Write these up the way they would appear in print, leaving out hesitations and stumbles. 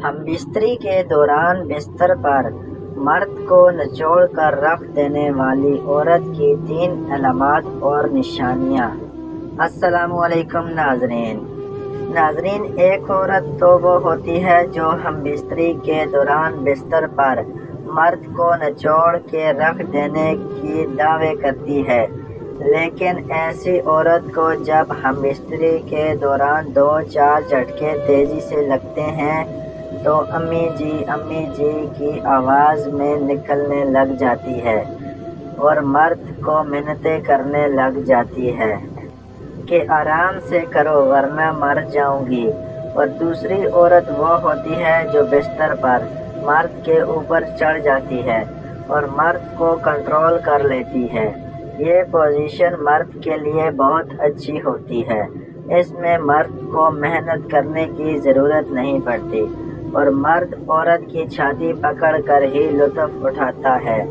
ہم بستری کے دوران بستر پر مرد کو نچوڑ کر رکھ دینے والی عورت کی 3 علامات اور نشانیاں۔ السلام علیکم ناظرین، ایک عورت تو وہ ہوتی ہے جو ہم بستری کے دوران بستر پر مرد کو نچوڑ کے رکھ دینے کی دعوے کرتی ہے، لیکن ایسی عورت کو جب ہم بستری کے دوران 2-4 جھٹکے تیزی سے لگتے ہیں تو امی جی کی آواز میں نکلنے لگ جاتی ہے اور مرد کو منتیں کرنے لگ جاتی ہے کہ آرام سے کرو ورنہ مر جاؤں گی۔ اور دوسری عورت وہ ہوتی ہے جو بستر پر مرد کے اوپر چڑھ جاتی ہے اور مرد کو کنٹرول کر لیتی ہے۔ یہ پوزیشن مرد کے لیے بہت اچھی ہوتی ہے، اس میں مرد کو محنت کرنے کی ضرورت نہیں پڑتی اور مرد عورت کی چھاتی پکڑ کر ہی لطف اٹھاتا ہے۔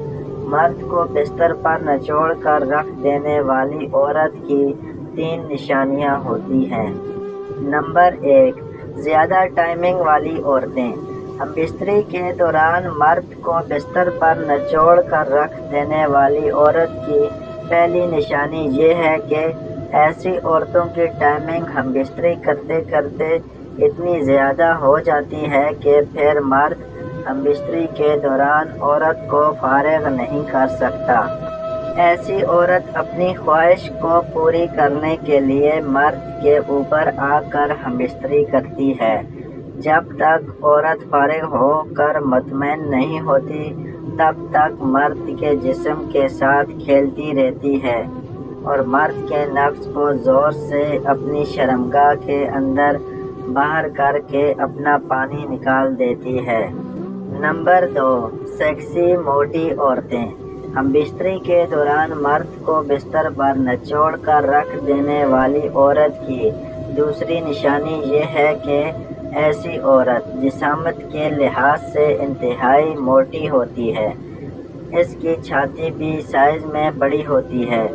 مرد کو بستر پر نچوڑ کر رکھ دینے والی عورت کی 3 نشانیاں ہوتی ہیں۔ نمبر 1، زیادہ ٹائمنگ والی عورتیں۔ ہم بستری کے دوران مرد کو بستر پر نچوڑ کر رکھ دینے والی عورت کی پہلی نشانی یہ ہے کہ ایسی عورتوں کی ٹائمنگ ہم بستری کرتے کرتے اتنی زیادہ ہو جاتی ہے کہ پھر مرد ہم بستری کے دوران عورت کو فارغ نہیں کر سکتا۔ ایسی عورت اپنی خواہش کو پوری کرنے کے لیے مرد کے اوپر آ کر ہم بستری کرتی ہے۔ جب تک عورت فارغ ہو کر مطمئن نہیں ہوتی تب تک مرد کے جسم کے ساتھ کھیلتی رہتی ہے اور مرد کے نفس کو زور سے اپنی شرمگاہ کے اندر باہر کر کے اپنا پانی نکال دیتی ہے۔ نمبر 2، سیکسی موٹی عورتیں۔ ہم بستری کے دوران مرد کو بستر پر نچوڑ کر رکھ دینے والی عورت کی دوسری نشانی یہ ہے کہ ایسی عورت جسامت کے لحاظ سے انتہائی موٹی ہوتی ہے۔ اس کی چھاتی بھی سائز میں بڑی ہوتی ہے،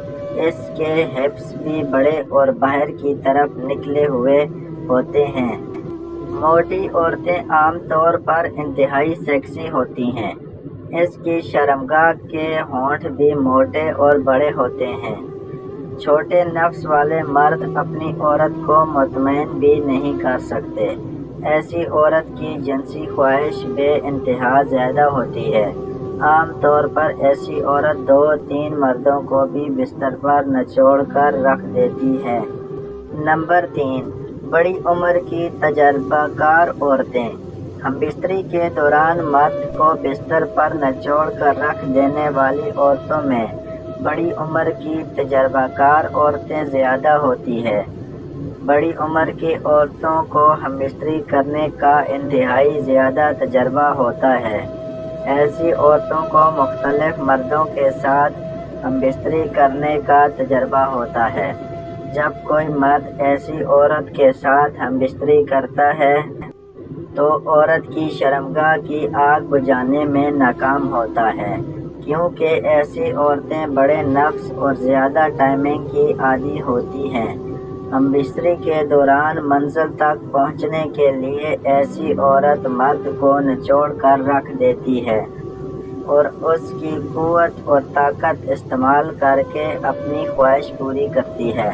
اس کے ہپس بھی بڑے اور باہر کی طرف نکلے ہوئے ہوتے ہیں۔ موٹی عورتیں عام طور پر انتہائی سیکسی ہوتی ہیں۔ اس کی شرمگاہ کے ہونٹ بھی موٹے اور بڑے ہوتے ہیں۔ چھوٹے نفس والے مرد اپنی عورت کو مطمئن بھی نہیں کر سکتے۔ ایسی عورت کی جنسی خواہش بے انتہا زیادہ ہوتی ہے۔ عام طور پر ایسی عورت 2-3 مردوں کو بھی بستر پر نچوڑ کر رکھ دیتی ہے۔ نمبر 3، بڑی عمر کی تجربہ کار عورتیں۔ ہم بستری کے دوران مرد کو بستر پر نچوڑ کر رکھ دینے والی عورتوں میں بڑی عمر کی تجربہ کار عورتیں زیادہ ہوتی ہیں۔ بڑی عمر کی عورتوں کو ہم بستری کرنے کا انتہائی زیادہ تجربہ ہوتا ہے۔ ایسی عورتوں کو مختلف مردوں کے ساتھ ہم بستری کرنے کا تجربہ ہوتا ہے۔ جب کوئی مرد ایسی عورت کے ساتھ ہم بستری کرتا ہے تو عورت کی شرمگاہ کی آگ بجھانے میں ناکام ہوتا ہے، کیونکہ ایسی عورتیں بڑے نفس اور زیادہ ٹائمنگ کی عادی ہوتی ہیں۔ ہم بستری کے دوران منزل تک پہنچنے کے لیے ایسی عورت مرد کو نچوڑ کر رکھ دیتی ہے اور اس کی قوت اور طاقت استعمال کر کے اپنی خواہش پوری کرتی ہے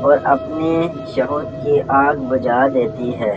اور اپنی شہوت کی آگ بجھا دیتی ہے۔